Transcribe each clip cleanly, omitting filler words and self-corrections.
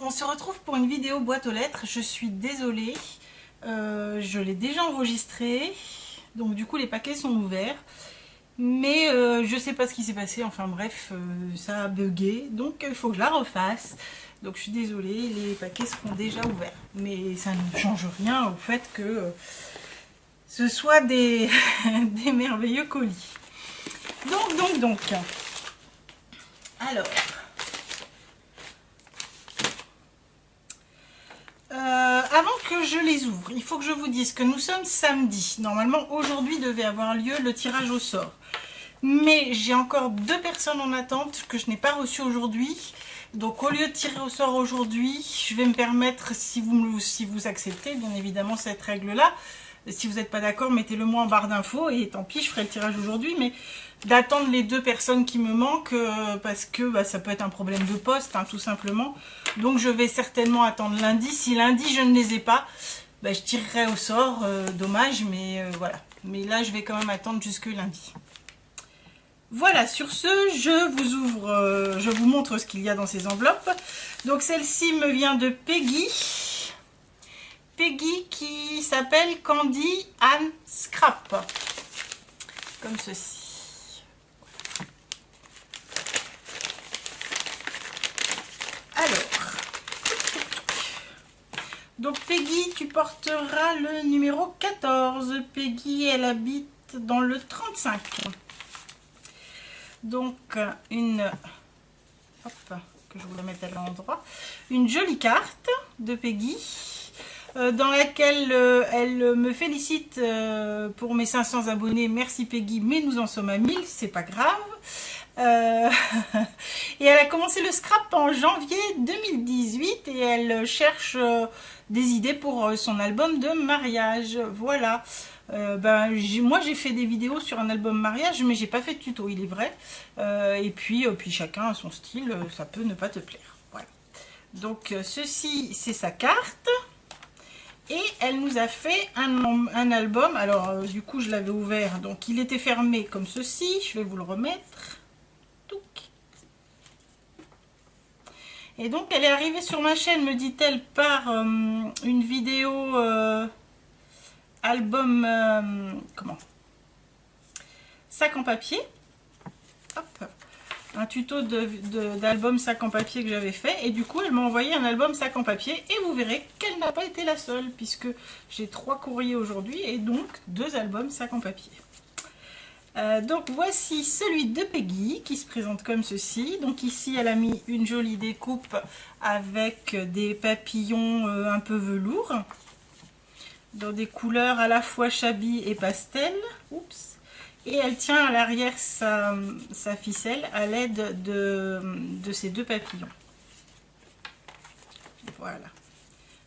On se retrouve pour une vidéo boîte aux lettres. Je suis désolée, je l'ai déjà enregistrée, donc du coup les paquets sont ouverts. Mais je sais pas ce qui s'est passé, enfin bref, ça a bugué, donc il faut que je la refasse. Donc je suis désolée, les paquets seront déjà ouverts. Mais ça ne change rien au fait que ce soit des, des merveilleux colis. Donc. Alors. Avant que je les ouvre, il faut que je vous dise que nous sommes samedi. Normalement, aujourd'hui devait avoir lieu le tirage au sort. Mais j'ai encore 2 personnes en attente que je n'ai pas reçues aujourd'hui. Donc au lieu de tirer au sort aujourd'hui, je vais me permettre, si vous acceptez bien évidemment cette règle-là, si vous n'êtes pas d'accord, mettez-le moi en barre d'infos et tant pis, je ferai le tirage aujourd'hui. Mais d'attendre les 2 personnes qui me manquent parce que ça peut être un problème de poste, hein, tout simplement. Donc je vais certainement attendre lundi. Si lundi je ne les ai pas, je tirerai au sort. Dommage, mais voilà. Mais là, je vais quand même attendre jusque lundi. Voilà, sur ce, je vous montre ce qu'il y a dans ces enveloppes. Donc celle-ci me vient de Peggy. Peggy qui s'appelle Candy and Scrap. Comme ceci. Alors. Donc Peggy, tu porteras le numéro 14. Peggy, elle habite dans le 35. Donc une, hop, que je vous la mette à l'endroit, une jolie carte de Peggy dans laquelle elle me félicite pour mes 500 abonnés. Merci Peggy, mais nous en sommes à 1000, c'est pas grave. Et elle a commencé le scrap en janvier 2018 et elle cherche des idées pour son album de mariage. Voilà. Moi j'ai fait des vidéos sur un album mariage, mais j'ai pas fait de tuto, il est vrai. Et puis chacun a son style, ça peut ne pas te plaire. Voilà. Donc ceci c'est sa carte. Et elle nous a fait un album. Alors du coup je l'avais ouvert, donc il était fermé comme ceci. Je vais vous le remettre. Touc. Et donc elle est arrivée sur ma chaîne, me dit-elle, par une vidéo album, sac en papier. Hop. Un tuto d'album sac en papier que j'avais fait. Et du coup, elle m'a envoyé un album sac en papier. Et vous verrez qu'elle n'a pas été la seule, puisque j'ai 3 courriers aujourd'hui et donc 2 albums sac en papier. Donc voici celui de Peggy qui se présente comme ceci. Donc ici elle a mis une jolie découpe avec des papillons un peu velours dans des couleurs à la fois shabby et pastel. Oups. Et elle tient à l'arrière sa ficelle à l'aide de ces 2 papillons. Voilà.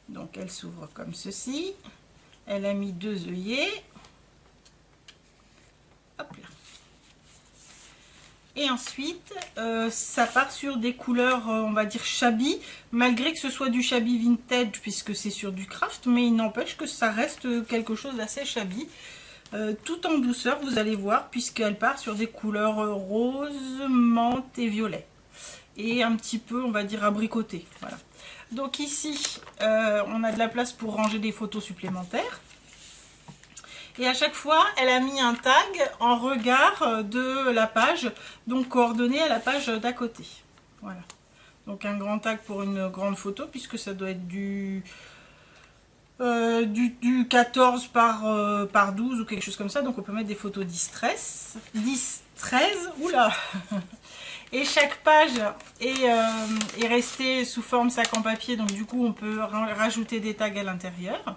Donc elle s'ouvre comme ceci. Elle a mis 2 œillets. Hop là. Et ensuite, ça part sur des couleurs, on va dire shabby, malgré que ce soit du shabby vintage, puisque c'est sur du craft, mais il n'empêche que ça reste quelque chose d'assez shabby, tout en douceur, vous allez voir, puisqu'elle part sur des couleurs rose, menthe et violet. Et un petit peu, on va dire, abricoté. Voilà. Donc ici, on a de la place pour ranger des photos supplémentaires. Et à chaque fois, elle a mis un tag en regard de la page, donc coordonné à la page d'à côté. Voilà. Donc un grand tag pour une grande photo, puisque ça doit être du 14 par 12 ou quelque chose comme ça. Donc on peut mettre des photos 10-13. Oula. Et chaque page est restée sous forme sac en papier, donc du coup on peut rajouter des tags à l'intérieur.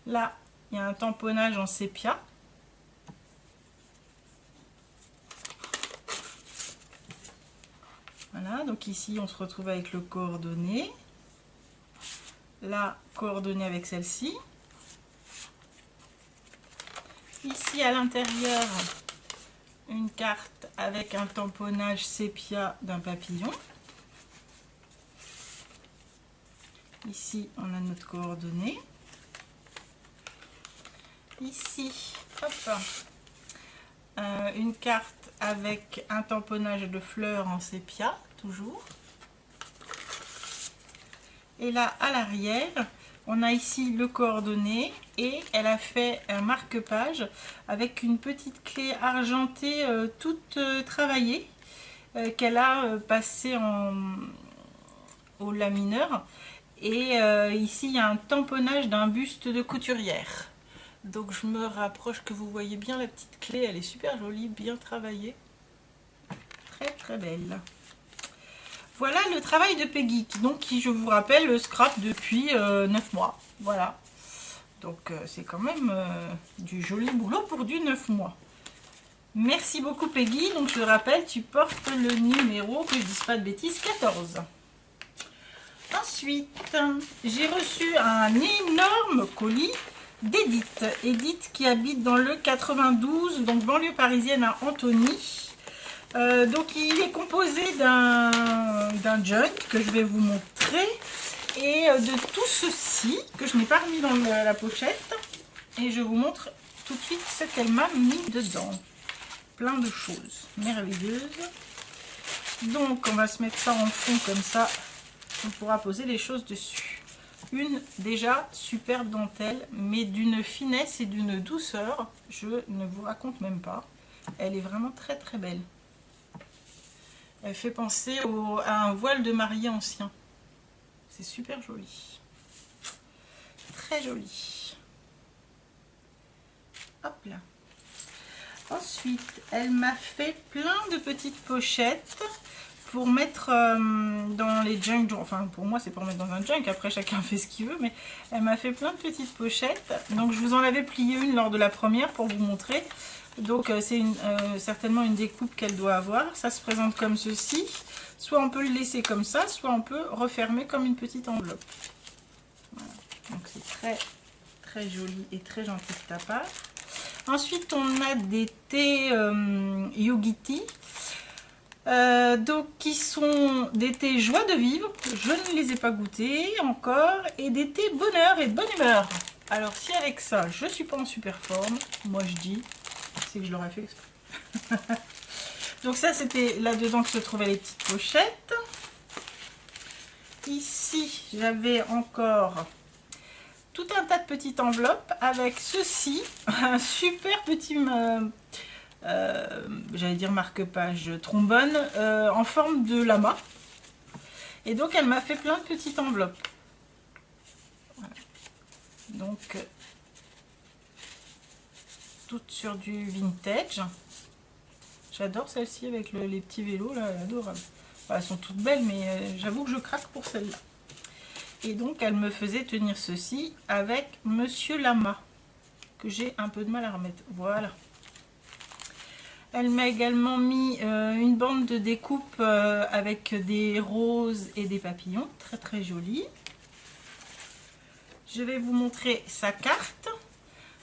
Là, il y a un tamponnage en sépia. Voilà, donc ici on se retrouve avec le coordonné. Là, coordonné avec celle-ci. Ici à l'intérieur, une carte avec un tamponnage sépia d'un papillon. Ici, on a notre coordonnée. Ici, hop, une carte avec un tamponnage de fleurs en sépia, toujours. Et là, à l'arrière, on a ici le coordonné et elle a fait un marque-page avec une petite clé argentée toute travaillée qu'elle a passée au lamineur. Et ici, il y a un tamponnage d'un buste de couturière. Donc je me rapproche que vous voyez bien la petite clé, elle est super jolie, bien travaillée. Très très belle. Voilà le travail de Peggy, donc qui, je vous rappelle, scrap depuis 9 mois. Voilà. Donc c'est quand même du joli boulot pour du 9 mois. Merci beaucoup Peggy. Donc je le rappelle, tu portes le numéro, que je ne dise pas de bêtises, 14. Ensuite, j'ai reçu un énorme colis d'Edith. Edith qui habite dans le 92, donc banlieue parisienne à Antony. Donc il est composé d'un junk que je vais vous montrer et de tout ceci que je n'ai pas remis dans la pochette, et je vous montre tout de suite ce qu'elle m'a mis dedans. Plein de choses merveilleuses. Donc on va se mettre ça en fond comme ça, on pourra poser les choses dessus. Une déjà superbe dentelle, mais d'une finesse et d'une douceur, je ne vous raconte même pas. Elle est vraiment très très belle. Elle fait penser à un voile de mariée ancien. C'est super joli. Très joli. Hop là. Ensuite, elle m'a fait plein de petites pochettes pour mettre dans les junk. Enfin, pour moi, c'est pour mettre dans un junk. Après, chacun fait ce qu'il veut. Mais elle m'a fait plein de petites pochettes. Donc, je vous en avais plié une lors de la première pour vous montrer. Donc c'est certainement une découpe qu'elle doit avoir. Ça se présente comme ceci. Soit on peut le laisser comme ça, soit on peut refermer comme une petite enveloppe. Voilà. Donc c'est très très joli et très gentil de ta part. Ensuite on a des thés Yogiti. Donc qui sont des thés joie de vivre. Je ne les ai pas goûtés encore. Et des thés bonheur et bonne humeur. Alors si avec ça je suis pas en super forme, moi je dis... c'est que je l'aurais fait exprès. Donc ça c'était là-dedans que se trouvaient les petites pochettes. Ici j'avais encore tout un tas de petites enveloppes avec ceci, un super petit, j'allais dire marque-page trombone en forme de lama. Et donc elle m'a fait plein de petites enveloppes. Voilà. Donc toutes sur du vintage. J'adore celle-ci avec les petits vélos là, adorable. Enfin, elles sont toutes belles, mais j'avoue que je craque pour celle-là. Et donc elle me faisait tenir ceci avec Monsieur Lama, que j'ai un peu de mal à remettre. Voilà. Elle m'a également mis une bande de découpe avec des roses et des papillons, très très jolie. Je vais vous montrer sa carte.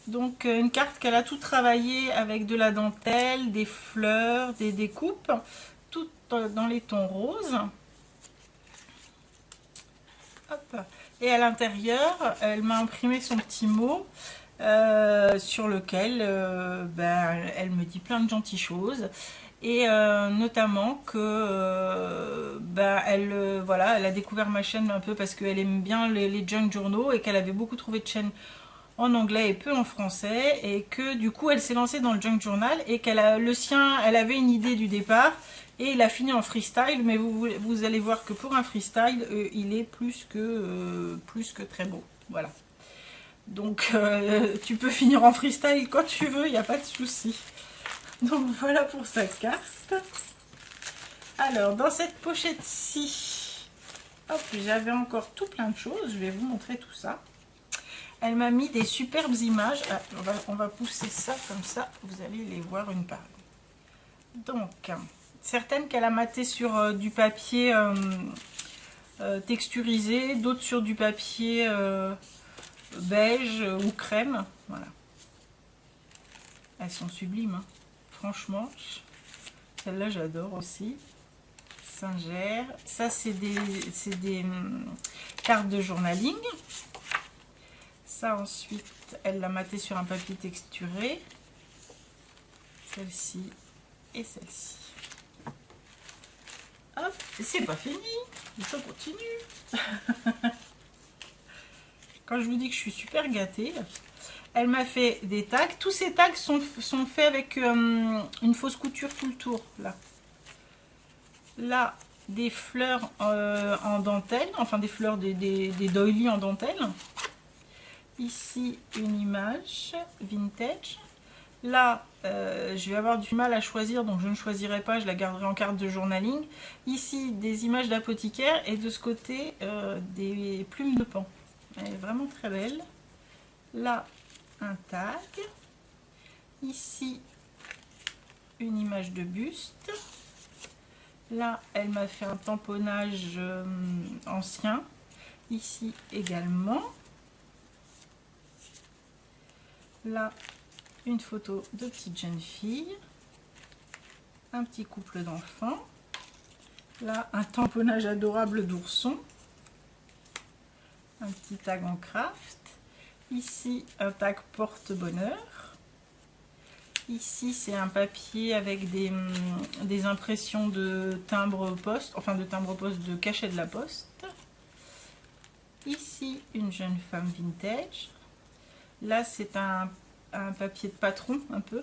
Donc une carte qu'elle a tout travaillé avec de la dentelle, des fleurs, des découpes, tout dans les tons roses. Hop. Et à l'intérieur, elle m'a imprimé son petit mot sur lequel elle me dit plein de gentilles choses. Et notamment que voilà, elle a découvert ma chaîne un peu parce qu'elle aime bien les junk journaux et qu'elle avait beaucoup trouvé de chaînes en anglais et peu en français, et que du coup elle s'est lancée dans le junk journal et qu'elle a le sien, elle avait une idée du départ et il a fini en freestyle, mais vous allez voir que pour un freestyle il est plus que très beau. Voilà, donc tu peux finir en freestyle quand tu veux, il n'y a pas de souci. Donc voilà pour sa carte. Alors dans cette pochette-ci, hop, j'avais encore tout plein de choses, je vais vous montrer tout ça. Elle m'a mis des superbes images. Ah, on va pousser ça comme ça, vous allez les voir une par une. Donc, certaines qu'elle a matées sur du papier texturisé, d'autres sur du papier beige ou crème. Voilà. Elles sont sublimes, hein. Franchement. Celle-là, j'adore aussi. Singer. Ça, c'est des cartes de journaling. Ça ensuite, elle l'a maté sur un papier texturé. Celle-ci et celle-ci. Hop, c'est pas fini, je continue. Quand je vous dis que je suis super gâtée, elle m'a fait des tags. Tous ces tags sont faits avec une fausse couture tout le tour. Là des fleurs en dentelle, enfin des fleurs, des doilies en dentelle. Ici une image vintage. Là je vais avoir du mal à choisir, donc je ne choisirai pas, je la garderai en carte de journaling. Ici des images d'apothicaire et de ce côté des plumes de pan. Elle est vraiment très belle. Là un tag. Ici une image de buste. Là elle m'a fait un tamponnage ancien. Ici également. Là une photo de petite jeune fille, un petit couple d'enfants, là un tamponnage adorable d'ourson, un petit tag en craft, ici un tag porte-bonheur, ici c'est un papier avec des impressions de timbre poste, enfin de timbre poste, de cachet de la poste, ici une jeune femme vintage, là c'est un papier de patron un peu,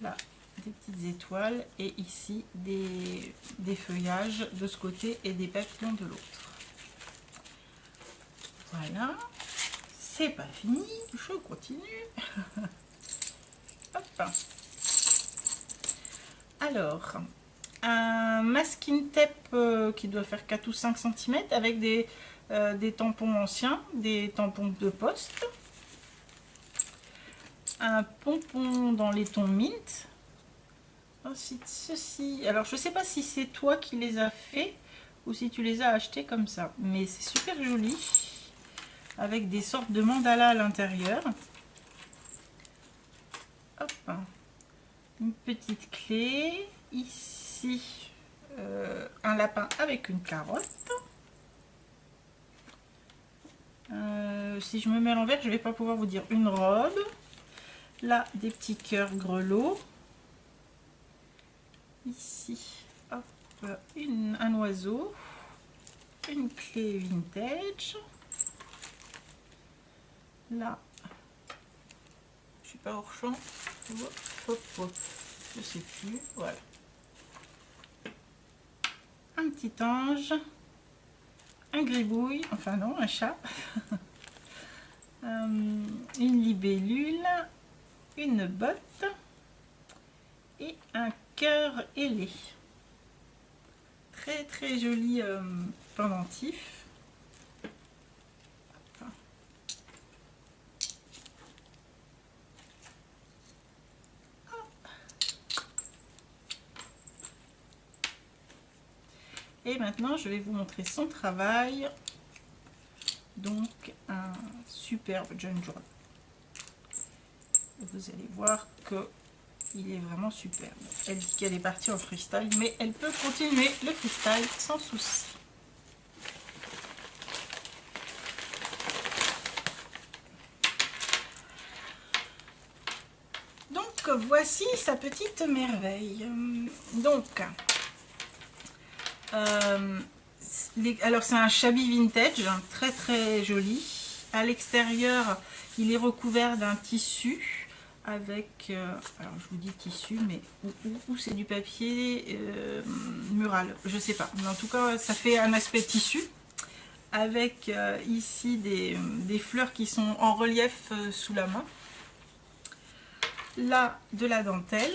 là des petites étoiles et ici des feuillages de ce côté et des papillons de l'autre. Voilà, c'est pas fini, je continue. Hop. Alors un masking tape qui doit faire 4 ou 5 cm avec des tampons anciens, des tampons de poste, un pompon dans les tons mint. Ensuite ceci, alors je sais pas si c'est toi qui les as fait ou si tu les as achetés comme ça, mais c'est super joli avec des sortes de mandalas à l'intérieur. Hop, une petite clé, ici un lapin avec une carotte. Si je me mets à l'envers je vais pas pouvoir vous dire. Une robe, là des petits cœurs grelots. Ici, hop, un oiseau, une clé vintage. Là, je suis pas hors champ. Hop, hop, hop. Je sais plus. Voilà. Un petit ange, un gribouille, enfin non, un chat, une libellule, une botte et un cœur ailé. Très très joli pendentif. Et maintenant je vais vous montrer son travail. Donc un superbe John John. Vous allez voir que il est vraiment superbe. Elle dit qu'elle est partie en freestyle, mais elle peut continuer le freestyle sans souci. Donc voici sa petite merveille. Donc alors c'est un shabby vintage, très très joli. À l'extérieur il est recouvert d'un tissu avec, alors je vous dis tissu, mais ou c'est du papier mural, je sais pas, mais en tout cas ça fait un aspect tissu avec ici des fleurs qui sont en relief sous la main, là de la dentelle,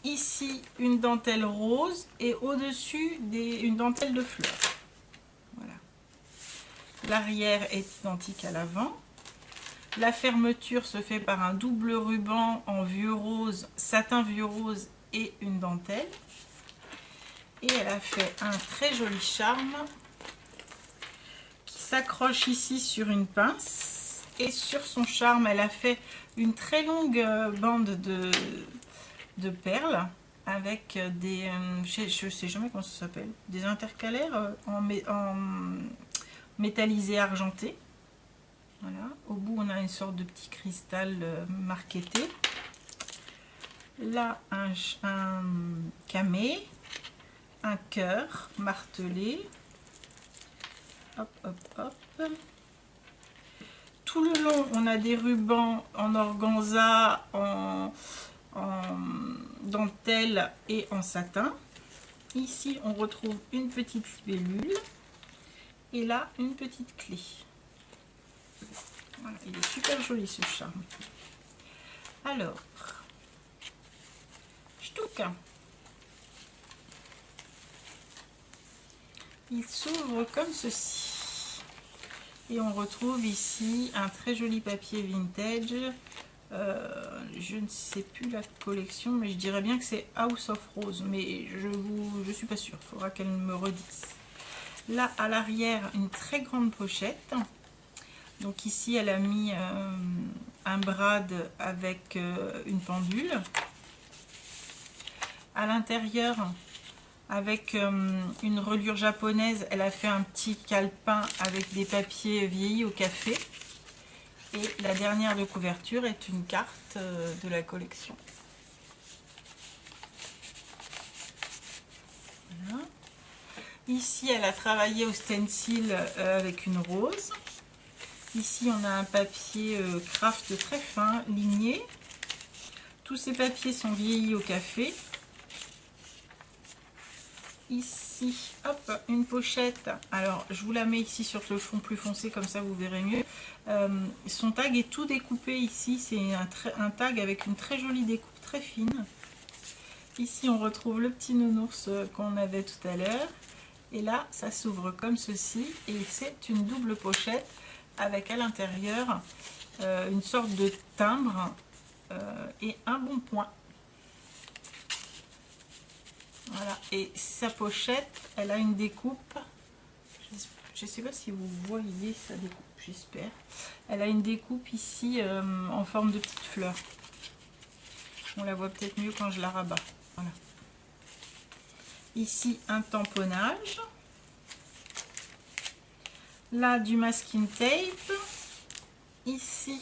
ici une dentelle rose et au dessus une dentelle de fleurs. Voilà, l'arrière est identique à l'avant. La fermeture se fait par un double ruban en vieux rose, satin vieux rose et une dentelle. Et elle a fait un très joli charme qui s'accroche ici sur une pince. Et sur son charme, elle a fait une très longue bande de perles avec des, je ne sais jamais comment ça s'appelle, des intercalaires en métallisé argenté. Voilà, au bout on a une sorte de petit cristal marqueté. Là, un camé, un cœur martelé. Hop, hop, hop. Tout le long, on a des rubans en organza, en dentelle et en satin. Ici, on retrouve une petite libellule. Et là, une petite clé. Voilà, il est super joli ce charme. Alors, Shtuka. Il s'ouvre comme ceci. Et on retrouve ici un très joli papier vintage. Je ne sais plus la collection, mais je dirais bien que c'est House of Rose. Mais je suis pas sûre, il faudra qu'elle me redise. Là, à l'arrière, une très grande pochette. Donc ici, elle a mis un brad avec une pendule. À l'intérieur, avec une reliure japonaise, elle a fait un petit calepin avec des papiers vieillis au café. Et la dernière de couverture est une carte de la collection. Voilà. Ici, elle a travaillé au stencil avec une rose. Ici, on a un papier craft très fin, ligné. Tous ces papiers sont vieillis au café. Ici, hop, une pochette. Alors, je vous la mets ici sur le fond plus foncé, comme ça vous verrez mieux. Son tag est tout découpé ici. C'est un tag avec une très jolie découpe, très fine. Ici, on retrouve le petit nounours qu'on avait tout à l'heure. Et là, ça s'ouvre comme ceci. Et c'est une double pochette avec à l'intérieur une sorte de timbre et un bon point. Voilà, et sa pochette, elle a une découpe. Je ne sais pas si vous voyez sa découpe, j'espère. Elle a une découpe ici en forme de petite fleur. On la voit peut-être mieux quand je la rabats. Voilà. Ici, un tamponnage. Là, du masking tape. Ici,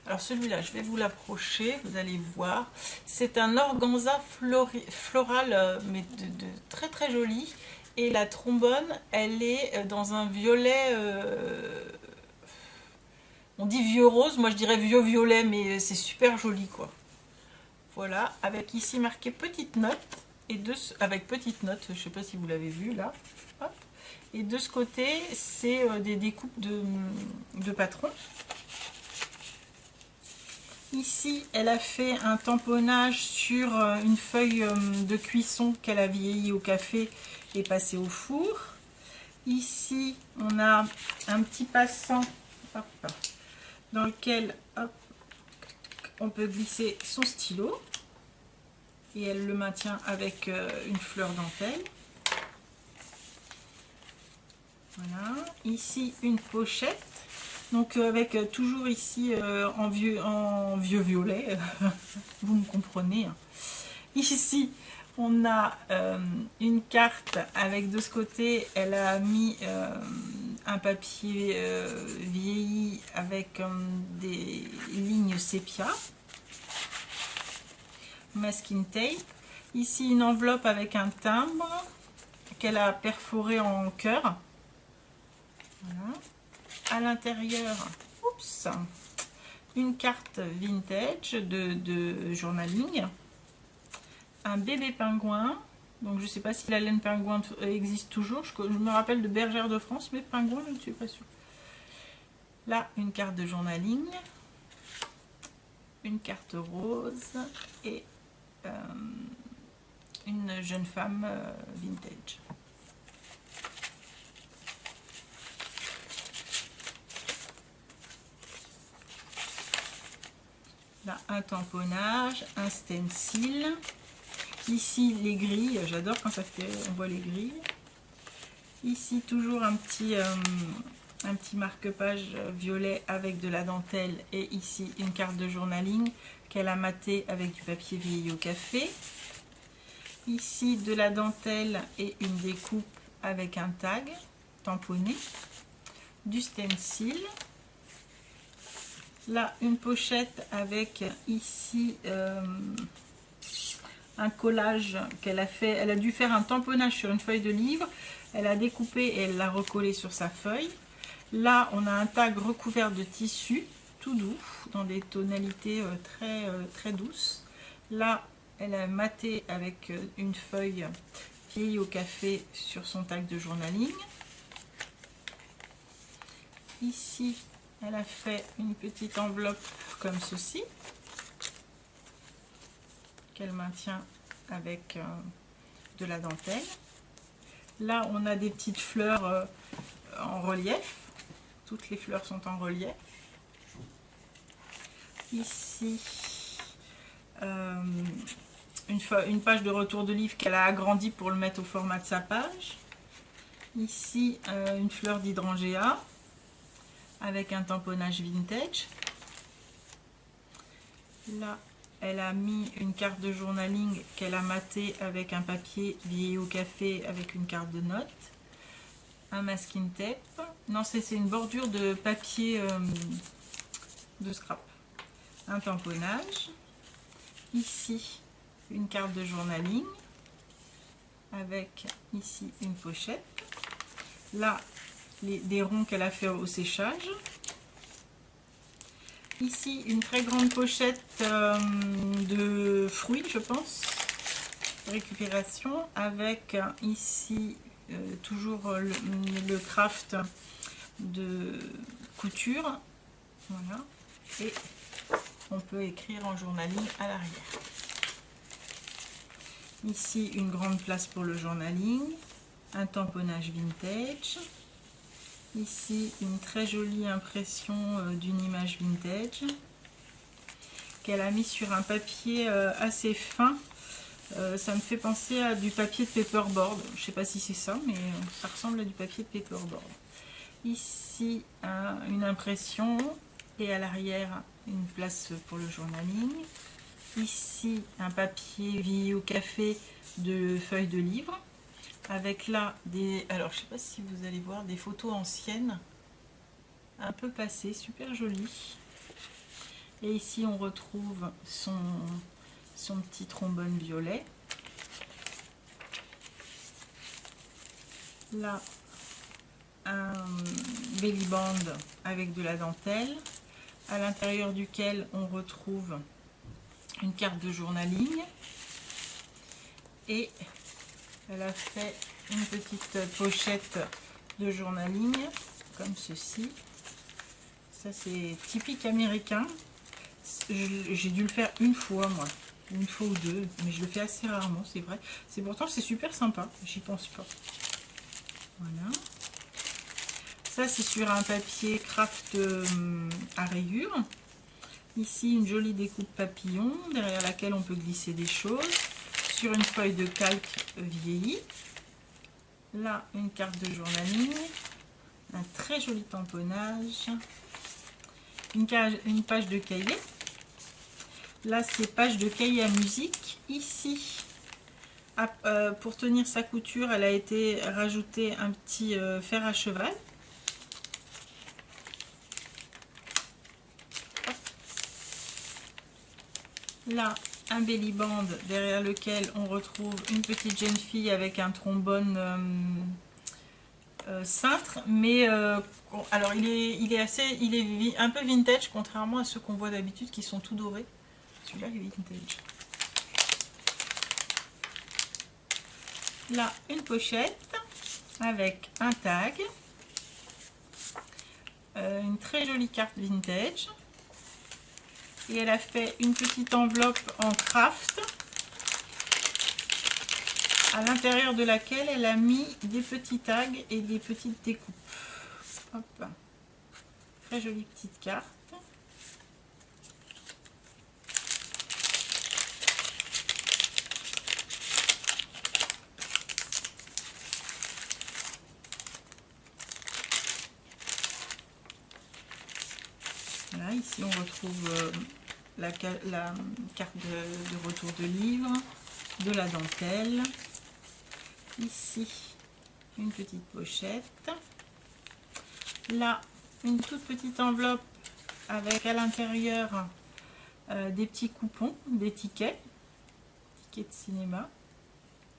alors celui-là, je vais vous l'approcher, vous allez voir. C'est un organza floral, mais de très très joli. Et la trombone, elle est dans un violet, on dit vieux rose, moi je dirais vieux violet, mais c'est super joli quoi. Voilà, avec ici marqué petite note, et avec petite note, je ne sais pas si vous l'avez vu là. Hop. Et de ce côté, c'est des découpes de patron. Ici, elle a fait un tamponnage sur une feuille de cuisson qu'elle a vieilli au café et passé au four. Ici, on a un petit passant hop, dans lequel hop, on peut glisser son stylo. Et elle le maintient avec une fleur dentelle. Voilà. Ici, une pochette. Donc avec toujours ici en vieux violet, vous me comprenez. Ici, on a une carte avec de ce côté, elle a mis un papier vieilli avec des lignes sépia. Masking tape. Ici, une enveloppe avec un timbre qu'elle a perforé en cœur. Voilà. À l'intérieur, oups, une carte vintage de journaling, un bébé pingouin. Donc je ne sais pas si la laine pingouin existe toujours. Je me rappelle de Bergère de France, mais pingouin, je ne suis pas sûre. Là, une carte de journaling, une carte rose et une jeune femme vintage. Là, un tamponnage, un stencil. Ici, les grilles. J'adore quand ça fait, on voit les grilles. Ici, toujours un petit marque-page violet avec de la dentelle. Et ici, une carte de journaling qu'elle a matée avec du papier vieilli au café. Ici, de la dentelle et une découpe avec un tag tamponné. Du stencil. Là, une pochette avec ici un collage qu'elle a fait. Elle a dû faire un tamponnage sur une feuille de livre. Elle a découpé et elle l'a recollé sur sa feuille. Là, on a un tag recouvert de tissu, tout doux, dans des tonalités très douces. Là, elle a maté avec une feuille vieillie au café sur son tag de journaling. Ici, elle a fait une petite enveloppe comme ceci, qu'elle maintient avec de la dentelle. Là, on a des petites fleurs en relief. Toutes les fleurs sont en relief. Ici, une page de retour de livre qu'elle a agrandie pour le mettre au format de sa page. Ici, une fleur d'hydrangea avec un tamponnage vintage. Là, elle a mis une carte de journaling qu'elle a matée avec un papier vieilli au café avec une carte de notes. Un masking tape. Non, c'est une bordure de papier de scrap. Un tamponnage. Ici, une carte de journaling avec ici une pochette. Là, des ronds qu'elle a fait au séchage. Ici, une très grande pochette de fruits, je pense, récupération, avec ici toujours le craft de couture. Voilà. Et on peut écrire en journaling à l'arrière. Ici, une grande place pour le journaling, un tamponnage vintage. Ici, une très jolie impression d'une image vintage qu'elle a mis sur un papier assez fin. Ça me fait penser à du papier de paperboard. Je ne sais pas si c'est ça, mais ça ressemble à du papier de paperboard. Ici, une impression et à l'arrière, une place pour le journaling. Ici, un papier vieilli au café de feuilles de livre. Avec là des, alors je sais pas si vous allez voir, des photos anciennes un peu passées, super jolies. Et ici on retrouve son petit trombone violet. Là un belly band avec de la dentelle, à l'intérieur duquel on retrouve une carte de journaling. Et elle a fait une petite pochette de journaling comme ceci. Ça c'est typique américain. J'ai dû le faire une fois moi, une fois ou deux, mais je le fais assez rarement, c'est vrai. C'est pourtant c'est super sympa, j'y pense pas. Voilà. Ça c'est sur un papier craft à rayures. Ici une jolie découpe papillon derrière laquelle on peut glisser des choses. Sur une feuille de calque vieillie. Là, une carte de journaling. Un très joli tamponnage. Une page de cahier. Là, c'est page de cahier à musique. Ici, pour tenir sa couture, elle a été rajouter un petit fer à cheval. Là, un belly band derrière lequel on retrouve une petite jeune fille avec un trombone cintre, mais alors il est un peu vintage contrairement à ceux qu'on voit d'habitude qui sont tout dorés. Celui-là il est vintage. Là, une pochette avec un tag, une très jolie carte vintage. Et elle a fait une petite enveloppe en craft à l'intérieur de laquelle elle a mis des petits tags et des petites découpes. Hop. Très jolie petite carte. Voilà, ici on retrouve la carte de retour de livre, de la dentelle. Ici, une petite pochette. Là, une toute petite enveloppe avec à l'intérieur des petits coupons, des tickets ticket de cinéma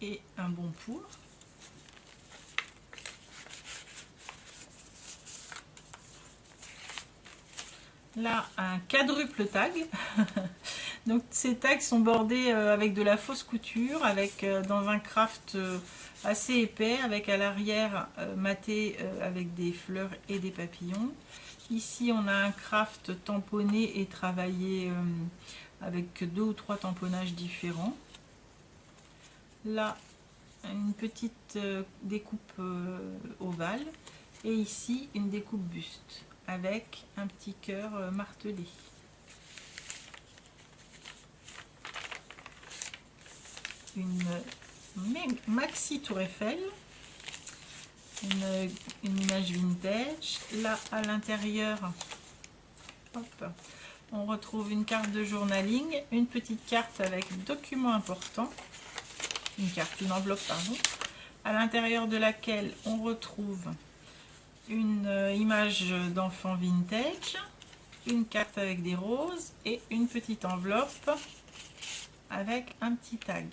et un bon pour. Là, un quadruple tag. Donc ces tags sont bordés avec de la fausse couture, avec dans un craft assez épais, avec à l'arrière maté avec des fleurs et des papillons. Ici on a un craft tamponné et travaillé avec 2 ou 3 tamponnages différents. Là, une petite découpe ovale et ici une découpe buste avec un petit cœur martelé. Une maxi tour Eiffel, une image vintage. Là à l'intérieur, on retrouve une carte de journaling, une petite carte avec documents importants, une enveloppe pardon, à l'intérieur de laquelle on retrouve une image d'enfant vintage, une carte avec des roses et une petite enveloppe avec un petit tag.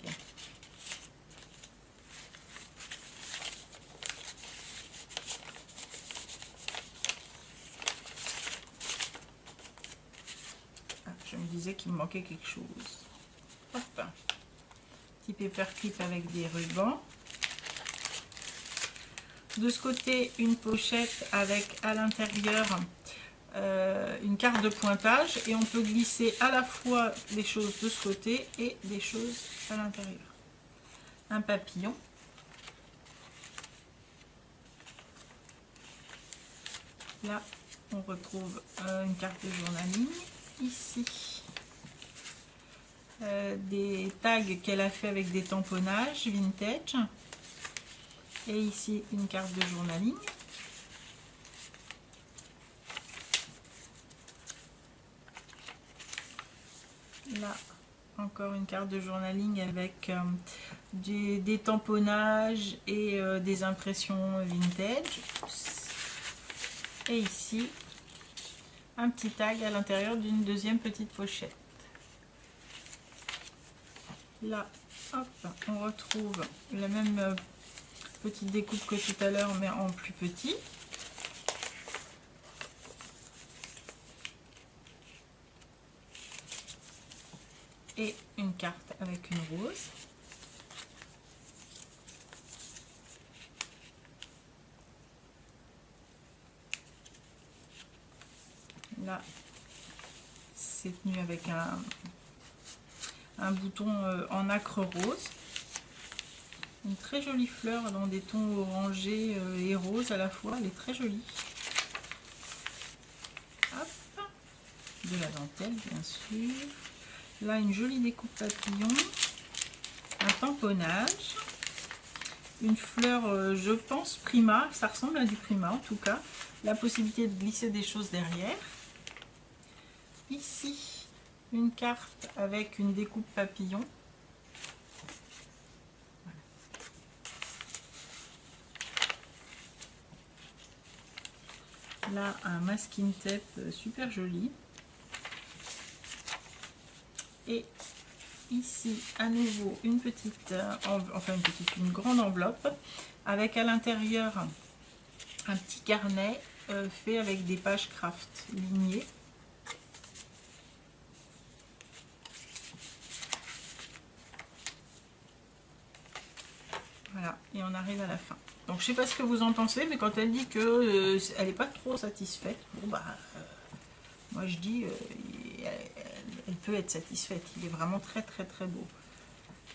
Ah, je me disais qu'il me manquait quelque chose. Hop. Petit paperclip avec des rubans. De ce côté, une pochette avec à l'intérieur une carte de pointage et on peut glisser à la fois des choses de ce côté et des choses à l'intérieur. Un papillon. Là, on retrouve une carte de journaling. Ici, des tags qu'elle a fait avec des tamponnages vintage. Et ici, une carte de journaling. Là, encore une carte de journaling avec des tamponnages et des impressions vintage. Et ici, un petit tag à l'intérieur d'une deuxième petite pochette. Là, hop, on retrouve la même petite découpe que tout à l'heure, mais en plus petit. Et une carte avec une rose. Là, c'est tenu avec un bouton en nacre rose. Une très jolie fleur dans des tons orangés et roses à la fois. Elle est très jolie. Hop. De la dentelle, bien sûr. Là, une jolie découpe papillon. Un tamponnage. Une fleur, je pense, Prima. Ça ressemble à du Prima, en tout cas. La possibilité de glisser des choses derrière. Ici, une carte avec une découpe papillon. Là, un masking tape super joli. Et ici, à nouveau, une petite, une grande enveloppe avec à l'intérieur un petit carnet fait avec des pages craft lignées. Voilà, et on arrive à la fin. Donc je sais pas ce que vous en pensez, mais quand elle dit que elle n'est pas trop satisfaite, bon bah moi je dis elle peut être satisfaite. Il est vraiment très très très beau.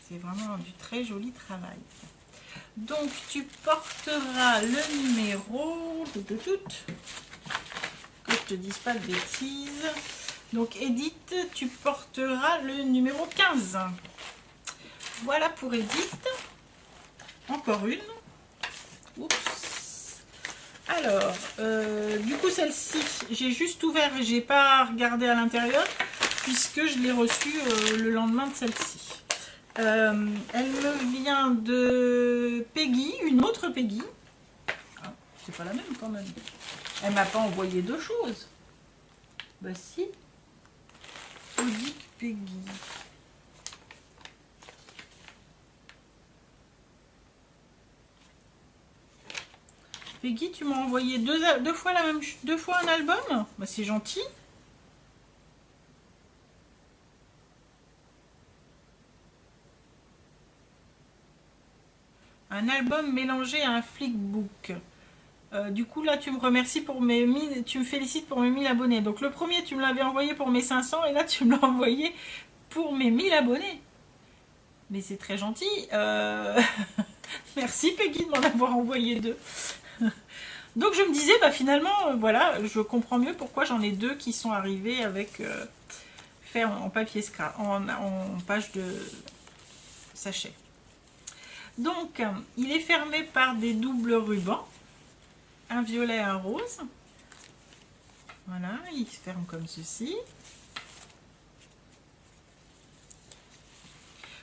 C'est vraiment du très joli travail. Donc tu porteras le numéro que je te dise pas de bêtises. Donc Edith, tu porteras le numéro 15. Voilà pour Edith. Encore une. Oups. Alors, du coup celle-ci, j'ai juste ouvert et j'ai pas regardé à l'intérieur puisque je l'ai reçue le lendemain de celle-ci. Elle me vient de Peggy, une autre Peggy. Ah, c'est pas la même quand même. Elle m'a pas envoyé deux choses. Bah si. Audit Peggy. Peggy, tu m'as envoyé deux fois deux fois un album. Bah, c'est gentil. Un album mélangé à un flickbook. Du coup, là, tu me remercies pour mes 1000, tu me félicites pour mes 1000 abonnés. Donc, le premier, tu me l'avais envoyé pour mes 500 et là, tu me l'as envoyé pour mes 1000 abonnés. Mais c'est très gentil. Merci, Peggy, de m'en avoir envoyé deux. Donc, je me disais, bah, finalement, voilà, je comprends mieux pourquoi j'en ai deux qui sont arrivés avec fait en papier scrap, en page de sachet. Donc, il est fermé par des doubles rubans. Un violet et un rose. Voilà, il se ferme comme ceci.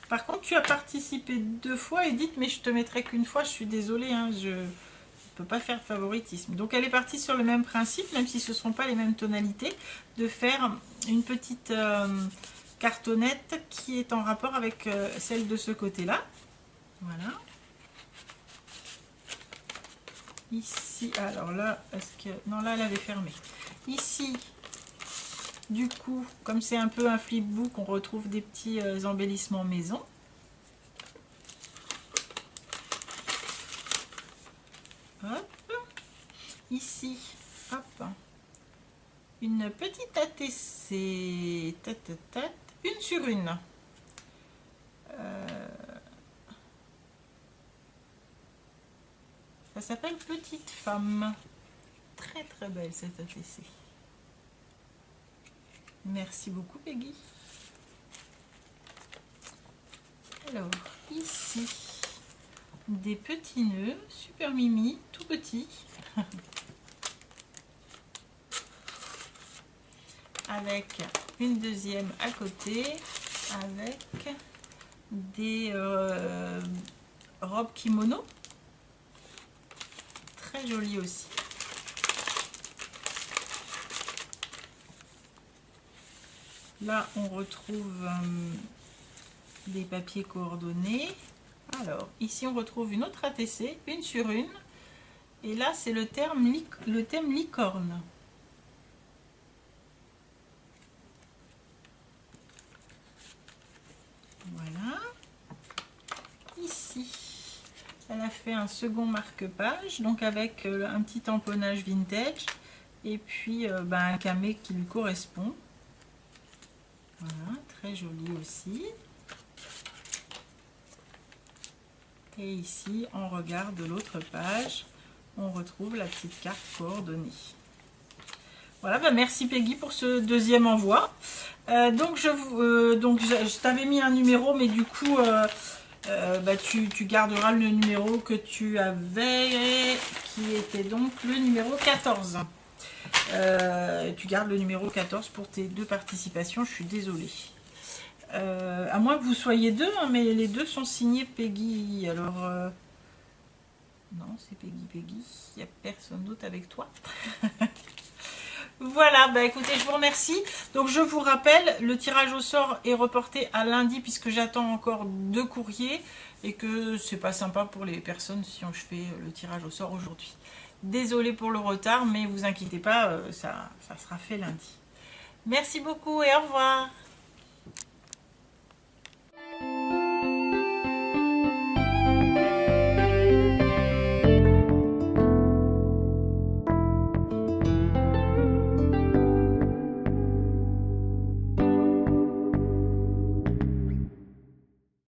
Par contre, tu as participé deux fois, Edith, mais je te mettrai qu'une fois. Je suis désolée, hein, je ne peux pas faire de favoritisme. Donc, elle est partie sur le même principe, même si ce ne sont pas les mêmes tonalités, de faire une petite cartonnette qui est en rapport avec celle de ce côté-là. Voilà. Ici, alors là, est-ce que... Non, là, elle avait fermé. Ici, du coup, comme c'est un peu un flipbook, on retrouve des petits embellissements maison. Hop. Ici, hop. Une petite ATC. Une sur une. Ça s'appelle Petite Femme. Très très belle cette ATC. Merci beaucoup Peggy. Alors ici, des petits nœuds, super mimi, tout petits. Avec une deuxième à côté, avec des robes kimono. Très jolie aussi. Là, on retrouve des papiers coordonnés. Alors, ici, on retrouve une autre ATC, une sur une. Et là, c'est le thème licorne. Voilà. Ici, elle a fait un second marque-page, donc avec un petit tamponnage vintage. Et puis, un camé qui lui correspond. Voilà, très joli aussi. Et ici, on regarde l'autre page, on retrouve la petite carte coordonnée. Voilà, merci Peggy pour ce deuxième envoi. Donc je t'avais mis un numéro, mais du coup, tu garderas le numéro que tu avais, qui était donc le numéro 14. Tu gardes le numéro 14 pour tes deux participations, je suis désolée. À moins que vous soyez deux, hein, mais les deux sont signés Peggy. Alors, non, c'est Peggy. Il n'y a personne d'autre avec toi. Voilà, écoutez, je vous remercie. Donc, je vous rappelle, le tirage au sort est reporté à lundi puisque j'attends encore 2 courriers et que c'est pas sympa pour les personnes si je fais le tirage au sort aujourd'hui. Désolée pour le retard, mais vous inquiétez pas, ça sera fait lundi. Merci beaucoup et au revoir.